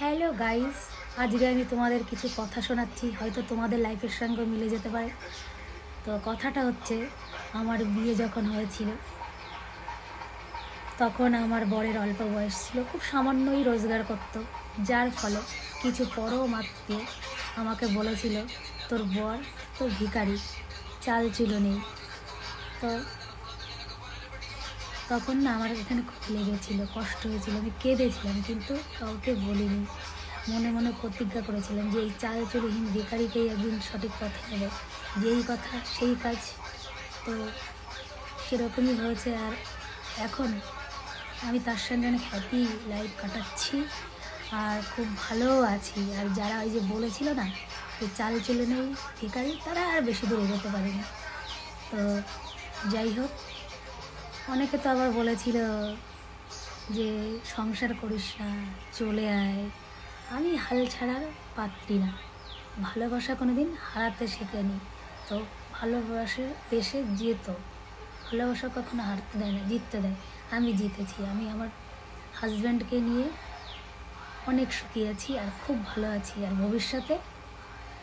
Hello guys, আজকে আমি তোমাদের কিছু কথা শোনাচ্ছি, হয়তো তোমাদের লাইফের সঙ্গে মিলে যেতে পারে। তো কথাটা হচ্ছে, আমার বিয়ে যখন হয়েছিল তখন আমার বরের অল্প বয়স ছিল, খুব সামান্যই রোজগার করত, যার ফলে কিছু পরম আত্মীয় আমাকে বলেছিল, তোর বর তো ভিখারি, চাল চুলো নেই। তো তখন না আমার এখানে খুব লেগেছিল, কষ্ট হয়েছিল, আমি কেঁদেছিলাম, কিন্তু কাউকে বলিনি। মনে মনে প্রতিজ্ঞা করেছিলাম যে এই চাল চুলহীন বেকারিকেই একদিন সঠিক পথে নেব, যেই কথা সেই কাজ। তো সেরকমই হয়েছে। আর এখন আমি তার সঙ্গে অনেক হ্যাপি লাইফ কাটাচ্ছি আর খুব ভালোও আছি। আর যারা ওই যে বলেছিল না যে চাল চুলো নেই বেকারি, তারা আর বেশি দূর এগোতে পারেনি। তো যাই হোক, অনেকে তো আবার বলেছিল যে সংসার করিস না, চলে আয়। আমি হাল ছাড়ার পাত্রী না, ভালোবাসা কোনো দিন হারাতে শেখেনি। তো ভালোবাসে দেশে যেত, ভালোবাসা কখনো হারতে দেয় না, জিততে দেয়। আমি জিতেছি, আমি আমার হাজব্যান্ডকে নিয়ে অনেক সুখী আছি আর খুব ভালো আছি। আর ভবিষ্যতে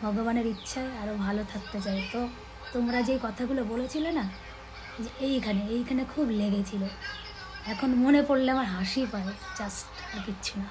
ভগবানের ইচ্ছায় আরও ভালো থাকতে চাই। তো তোমরা যে কথাগুলো বলেছিলে না, যে এইখানে খুব লেগেছিল, এখন মনে পড়লে আমার হাসি পায়, জাস্ট আর কিচ্ছু না।